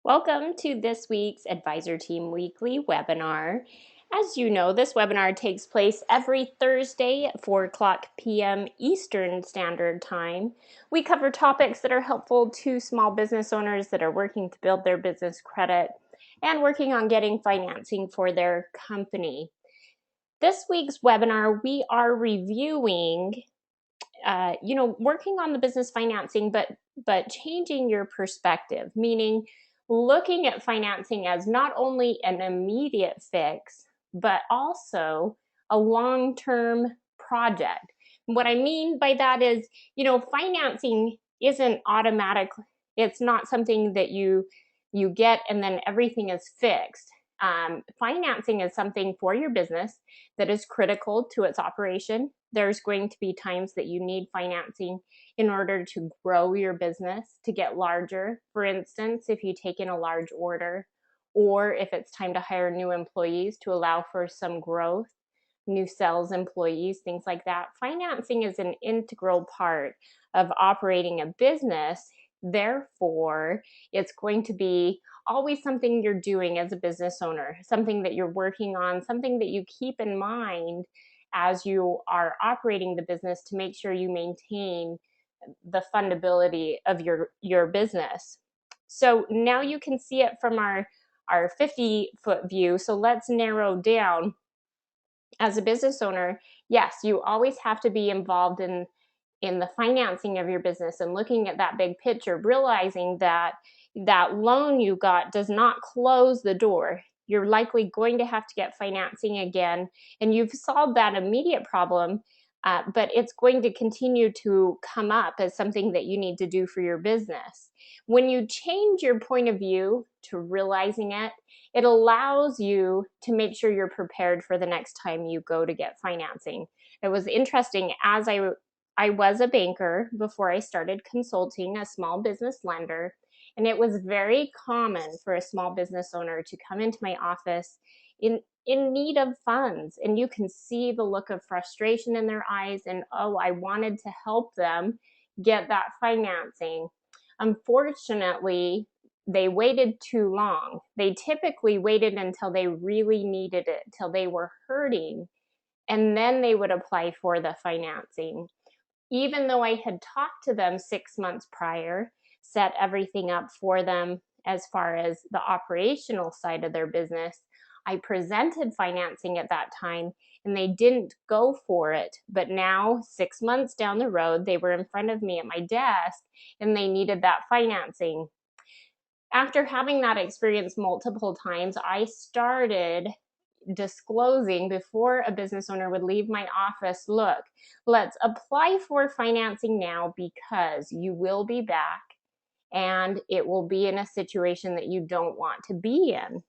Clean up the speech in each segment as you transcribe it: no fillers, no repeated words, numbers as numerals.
Welcome to this week's Advisor Team Weekly webinar. As you know, this webinar takes place every Thursday at 4 p.m. Eastern Standard Time. We cover topics that are helpful to small business owners that are working to build their business credit and working on getting financing for their company. This week's webinar, we are reviewing working on the business financing, but changing your perspective, meaning looking at financing as not only an immediate fix, but also a long-term project. What I mean by that is, financing isn't automatic. It's not something that you get and then everything is fixed. Financing is something for your business that is critical to its operation. There's going to be times that you need financing in order to grow your business, to get larger. For instance, if you take in a large order, or if it's time to hire new employees to allow for some growth, new sales employees, things like that. Financing is an integral part of operating a business. Therefore, it's going to be always something you're doing as a business owner, something that you're working on, something that you keep in mind as you are operating the business to make sure you maintain the fundability of your business. So now you can see it from our 50-foot view. So let's narrow down. As a business owner, yes, you always have to be involved in the financing of your business and looking at that big picture, realizing that that loan you got does not close the door. You're likely going to have to get financing again, and you've solved that immediate problem, but it's going to continue to come up as something that you need to do for your business. When you change your point of view to realizing it, it allows you to make sure you're prepared for the next time you go to get financing. It was interesting, as I was a banker before I started consulting, a small business lender, and it was very common for a small business owner to come into my office in need of funds, and you can see the look of frustration in their eyes, and I wanted to help them get that financing. Unfortunately, they waited too long. They typically waited until they really needed it, till they were hurting, and then they would apply for the financing. Even though I had talked to them 6 months prior, set everything up for them as far as the operational side of their business, I presented financing at that time and they didn't go for it. But now, 6 months down the road, they were in front of me at my desk and they needed that financing. After having that experience multiple times, I started disclosing before a business owner would leave my office, look, let's apply for financing now because you will be back and it will be in a situation that you don't want to be in.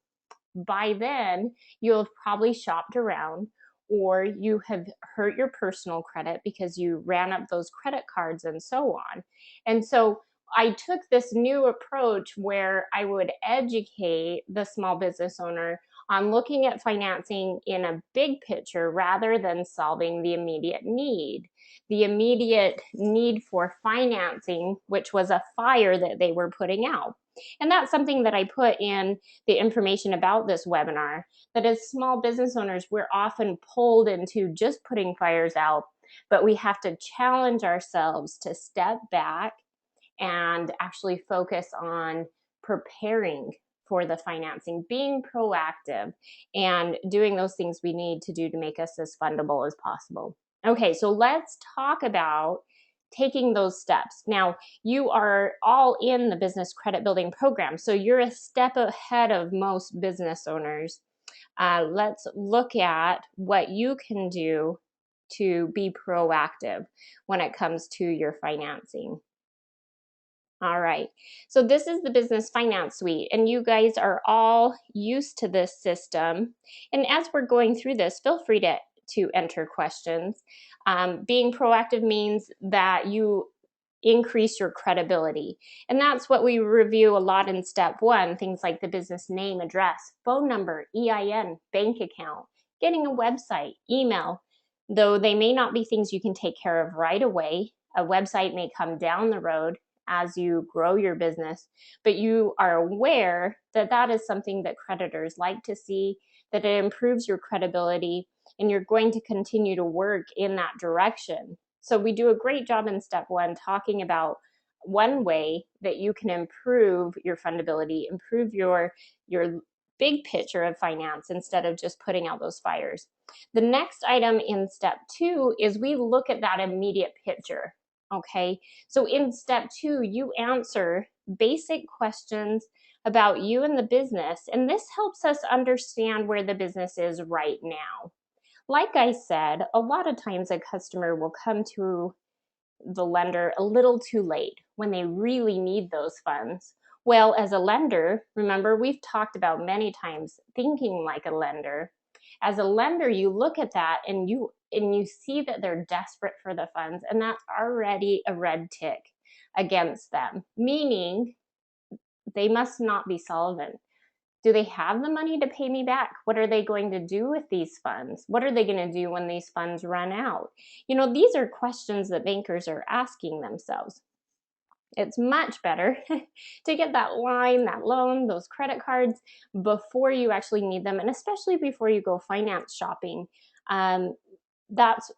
By then, you'll have probably shopped around or you have hurt your personal credit because you ran up those credit cards and so on. And so I took this new approach where I would educate the small business owner on looking at financing in a big picture rather than solving the immediate need. The immediate need for financing, which was a fire that they were putting out. And that's something that I put in the information about this webinar, that as small business owners, we're often pulled into just putting fires out, but we have to challenge ourselves to step back and actually focus on preparing for the financing, being proactive, and doing those things we need to do to make us as fundable as possible. Okay, so let's talk about taking those steps. Now, you are all in the business credit building program, so you're a step ahead of most business owners. Let's look at what you can do to be proactive when it comes to your financing. All right, so this is the Business Finance Suite, and you guys are all used to this system. And as we're going through this, feel free to enter questions. Being proactive means that you increase your credibility. And that's what we review a lot in step one, things like the business name, address, phone number, EIN, bank account, getting a website, email. Though they may not be things you can take care of right away, a website may come down the road as you grow your business, but you are aware that that is something that creditors like to see, that it improves your credibility, and you're going to continue to work in that direction. So we do a great job in step one talking about one way that you can improve your fundability, improve your big picture of finance instead of just putting out those fires. The next item in step two is we look at that immediate picture. Okay, so in step two, you answer basic questions about you and the business, and this helps us understand where the business is right now. Like I said, a lot of times a customer will come to the lender a little too late when they really need those funds. Well, as a lender, remember we've talked about many times thinking like a lender. As a lender, you look at that and you see that they're desperate for the funds, and that's already a red tick against them, meaning they must not be solvent. Do they have the money to pay me back? What are they going to do with these funds? What are they going to do when these funds run out? You know, these are questions that bankers are asking themselves. It's much better to get that line, that loan, those credit cards before you actually need them, and especially before you go finance shopping. That's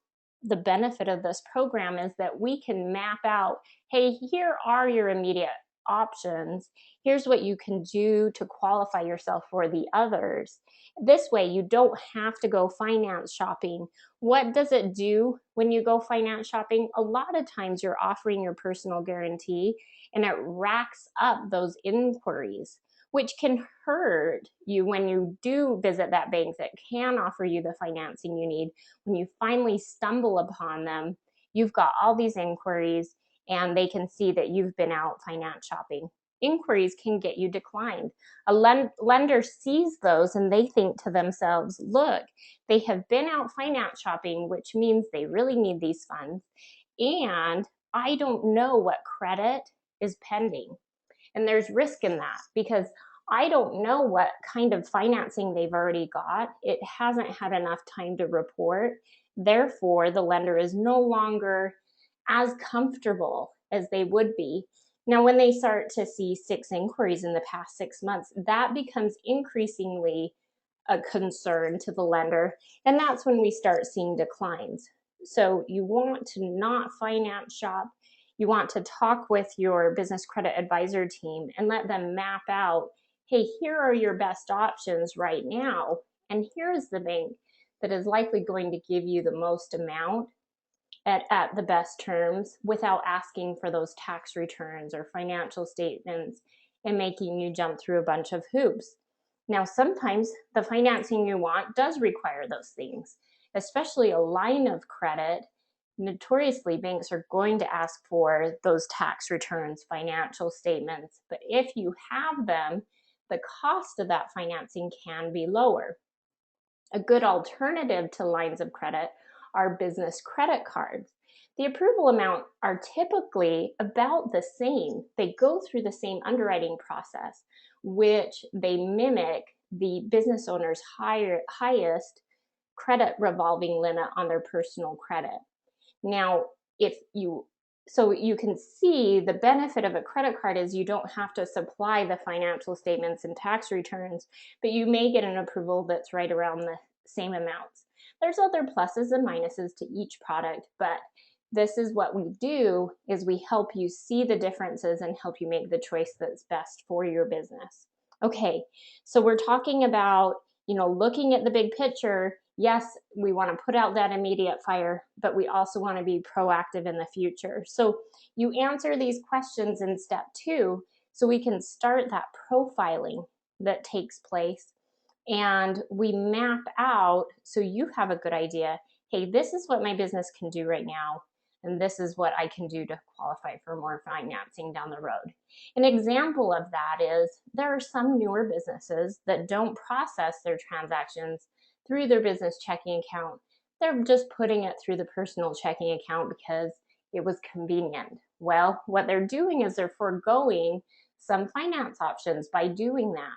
the benefit of this program, is that we can map out, hey, here are your immediate options. Here's what you can do to qualify yourself for the others. This way, you don't have to go finance shopping. What does it do when you go finance shopping? A lot of times you're offering your personal guarantee, and it racks up those inquiries, which can hurt you when you do visit that bank that can offer you the financing you need. When you finally stumble upon them, you've got all these inquiries, and they can see that you've been out finance shopping. Inquiries can get you declined. A lender sees those and they think to themselves, look, they have been out finance shopping, which means they really need these funds. And I don't know what credit is pending. And there's risk in that because I don't know what kind of financing they've already got. It hasn't had enough time to report. Therefore, the lender is no longer as comfortable as they would be. Now, when they start to see 6 inquiries in the past 6 months, that becomes increasingly a concern to the lender, and that's when we start seeing declines. So you want to not finance shop. You want to talk with your business credit advisor team and let them map out, hey, here are your best options right now, and here's the bank that is likely going to give you the most amount at the best terms without asking for those tax returns or financial statements and making you jump through a bunch of hoops. Now, sometimes the financing you want does require those things, especially a line of credit. Notoriously, banks are going to ask for those tax returns, financial statements, but if you have them, the cost of that financing can be lower. A good alternative to lines of credit are business credit cards. The approval amount are typically about the same. They go through the same underwriting process, which they mimic the business owner's highest credit revolving limit on their personal credit. Now, so you can see the benefit of a credit card is you don't have to supply the financial statements and tax returns, but you may get an approval that's right around the same amounts. There's other pluses and minuses to each product, but this is what we do, is we help you see the differences and help you make the choice that's best for your business. Okay, so we're talking about, looking at the big picture. Yes, we want to put out that immediate fire, but we also want to be proactive in the future. So you answer these questions in step 2 so we can start that profiling that takes place, and we map out so you have a good idea, hey, this is what my business can do right now, and this is what I can do to qualify for more financing down the road. An example of that is there are some newer businesses that don't process their transactions through their business checking account. They're just putting it through the personal checking account because it was convenient. Well, what they're doing is they're foregoing some finance options by doing that.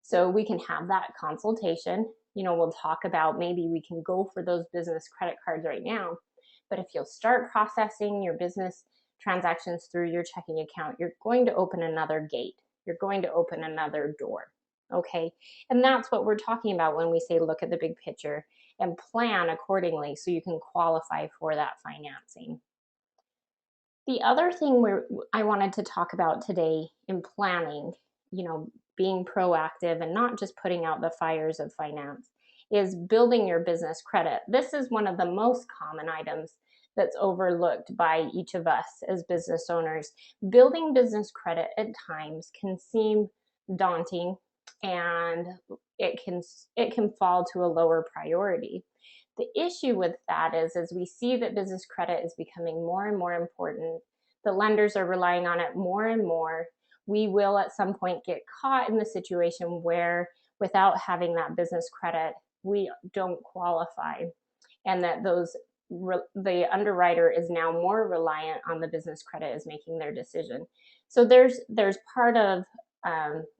So we can have that consultation. We'll talk about maybe we can go for those business credit cards right now. But if you'll start processing your business transactions through your checking account, you're going to open another gate. You're going to open another door. Okay. And that's what we're talking about when we say look at the big picture and plan accordingly so you can qualify for that financing. The other thing I wanted to talk about today in planning, being proactive and not just putting out the fires of finance, is building your business credit. This is one of the most common items that's overlooked by each of us as business owners. Building business credit at times can seem daunting, and it can fall to a lower priority. The issue with that is, as we see that business credit is becoming more and more important, the lenders are relying on it more and more, we will at some point get caught in the situation where without having that business credit, we don't qualify, and that the underwriter is now more reliant on the business credit as making their decision. So there's part of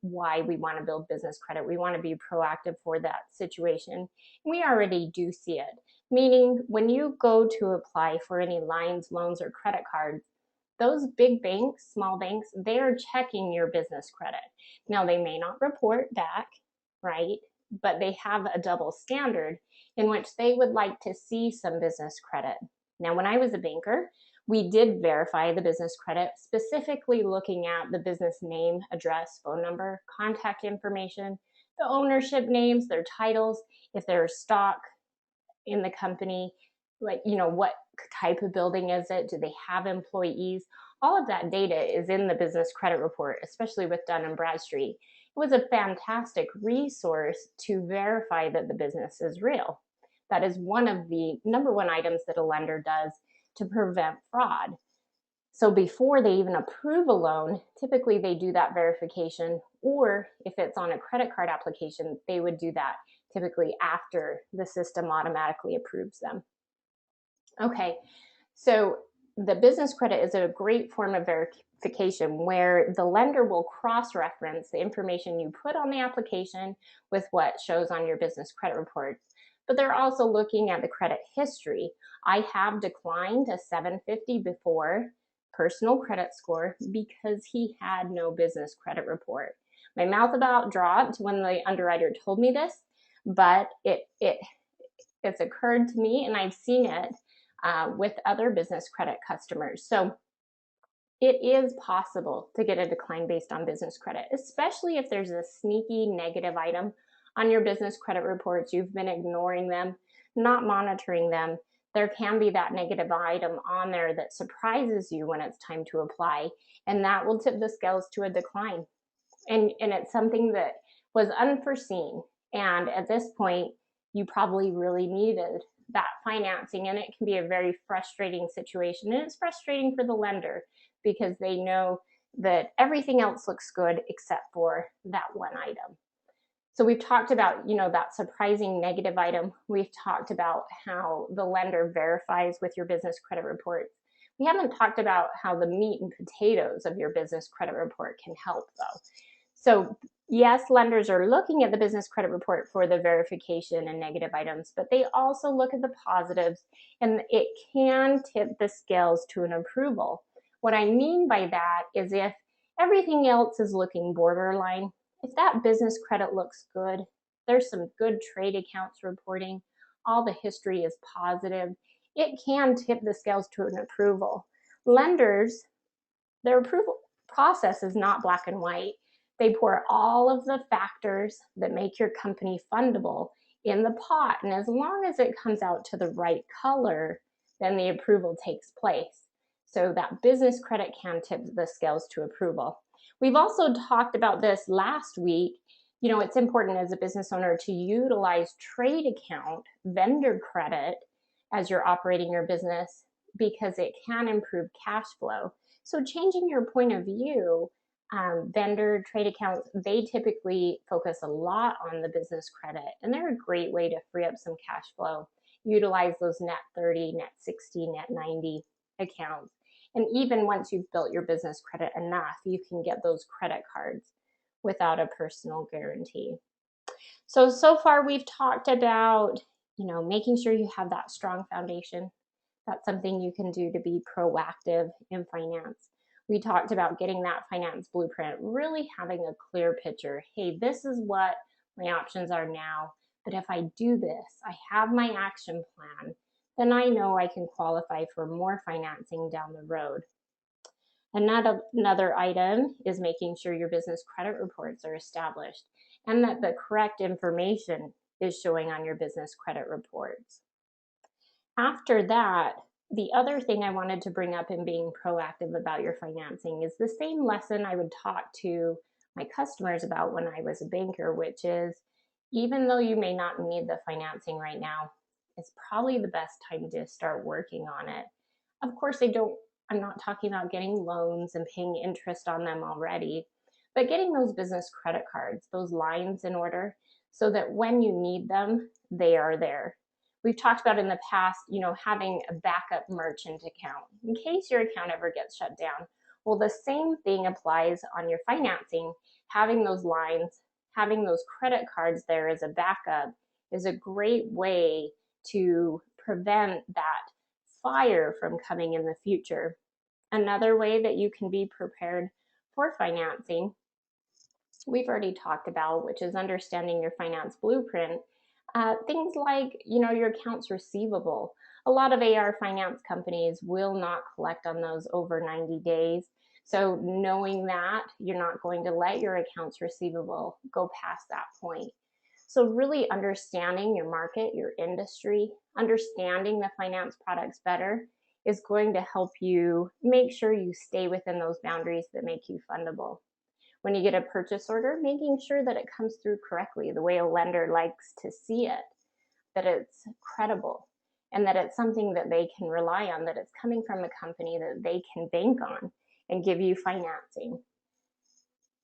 why we want to build business credit. We want to be proactive for that situation. We already do see it, meaning when you go to apply for any lines, loans, or credit cards, those big banks, small banks, they are checking your business credit. Now, they may not report back, right? But they have a double standard in which they would like to see some business credit. Now, when I was a banker, we did verify the business credit, specifically looking at the business name, address, phone number, contact information, the ownership names, their titles, if there's stock in the company, like, what type of building is it? Do they have employees? All of that data is in the business credit report, especially with Dun & Bradstreet. It was a fantastic resource to verify that the business is real. That is one of the number one items that a lender does to prevent fraud. So before they even approve a loan, typically they do that verification, or if it's on a credit card application, they would do that typically after the system automatically approves them. Okay, so the business credit is a great form of verification where the lender will cross-reference the information you put on the application with what shows on your business credit report. But they're also looking at the credit history. I have declined a 750 before personal credit score because he had no business credit report. My mouth about dropped when the underwriter told me this, but it's occurred to me, and I've seen it with other business credit customers. So it is possible to get a decline based on business credit, especially if there's a sneaky negative item on your business credit reports. You've been ignoring them, not monitoring them. There can be that negative item on there that surprises you when it's time to apply, and that will tip the scales to a decline. And it's something that was unforeseen. And at this point, you probably really needed that financing, and it can be a very frustrating situation. And it's frustrating for the lender because they know that everything else looks good except for that one item. So we've talked about, that surprising negative item. We've talked about how the lender verifies with your business credit report. We haven't talked about how the meat and potatoes of your business credit report can help, though. So yes, lenders are looking at the business credit report for the verification and negative items, but they also look at the positives, and it can tip the scales to an approval. What I mean by that is if everything else is looking borderline, if that business credit looks good, there's some good trade accounts reporting, all the history is positive, it can tip the scales to an approval. Lenders, their approval process is not black and white. They pour all of the factors that make your company fundable in the pot, and as long as it comes out to the right color, then the approval takes place. So that business credit can tip the scales to approval. We've also talked about this last week. It's important as a business owner to utilize trade account, vendor credit as you're operating your business because it can improve cash flow. So changing your point of view, vendor trade accounts, they typically focus a lot on the business credit, and they're a great way to free up some cash flow. Utilize those net 30, net 60, net 90 accounts. And even once you've built your business credit enough, you can get those credit cards without a personal guarantee. So far we've talked about, making sure you have that strong foundation, That's something you can do to be proactive in finance. We talked about getting that finance blueprint, really having a clear picture. Hey, this is what my options are now, but if I do this, I have my action plan, then I know I can qualify for more financing down the road. Another item is making sure your business credit reports are established and that the correct information is showing on your business credit reports. After that, the other thing I wanted to bring up in being proactive about your financing is the same lesson I would talk to my customers about when I was a banker, which is even though you may not need the financing right now, it's probably the best time to start working on it. Of course, I'm not talking about getting loans and paying interest on them already, but getting those business credit cards, those lines in order so that when you need them, they are there. We've talked about in the past, having a backup merchant account in case your account ever gets shut down. Well, the same thing applies on your financing. Having those lines, having those credit cards there as a backup is a great way to prevent that fire from coming in the future. Another way that you can be prepared for financing, we've already talked about, which is understanding your finance blueprint. Things like, your accounts receivable. A lot of AR finance companies will not collect on those over 90 days. So knowing that, you're not going to let your accounts receivable go past that point. So really understanding your market, your industry, understanding the finance products better is going to help you make sure you stay within those boundaries that make you fundable. When you get a purchase order, making sure that it comes through correctly, the way a lender likes to see it, that it's credible, and that it's something that they can rely on, that it's coming from a company that they can bank on and give you financing.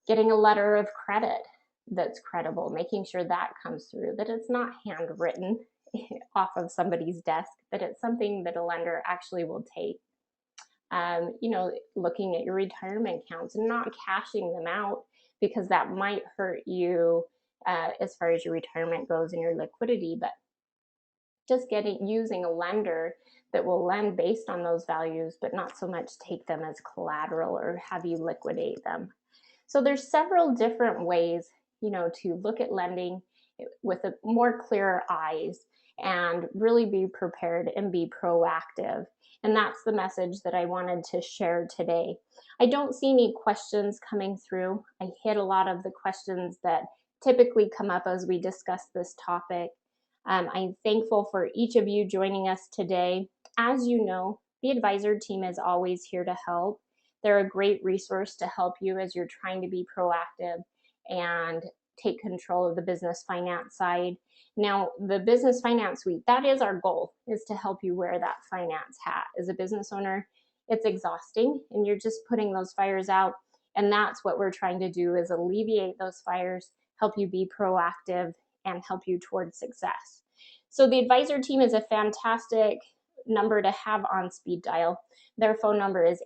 Getting a letter of credit that's credible, making sure that comes through, that it's not handwritten off of somebody's desk, that it's something that a lender actually will take. Looking at your retirement accounts and not cashing them out because that might hurt you as far as your retirement goes and your liquidity, but just using a lender that will lend based on those values, but not so much take them as collateral or have you liquidate them. So there's several different ways, to look at lending with a more clearer eyes and really be prepared and be proactive. And that's the message that I wanted to share today. I don't see any questions coming through. I hit a lot of the questions that typically come up as we discuss this topic. I'm thankful for each of you joining us today. As you know, the advisor team is always here to help. They're a great resource to help you as you're trying to be proactive and take control of the business finance side. Now, the business finance suite, that is our goal, is to help you wear that finance hat. As a business owner, it's exhausting and you're just putting those fires out. And that's what we're trying to do, is alleviate those fires, help you be proactive, and help you towards success. So the advisor team is a fantastic number to have on speed dial. Their phone number is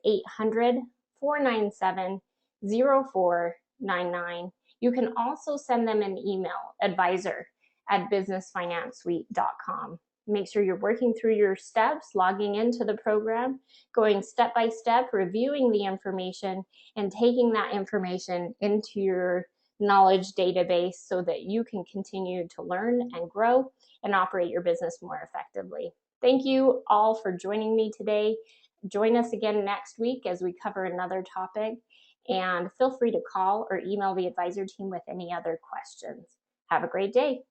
800-497-0499. You can also send them an email, advisor@businessfinancesuite.com. Make sure you're working through your steps, logging into the program, going step by step, reviewing the information, and taking that information into your knowledge database so that you can continue to learn and grow and operate your business more effectively. Thank you all for joining me today. Join us again next week as we cover another topic, and feel free to call or email the advisor team with any other questions. Have a great day.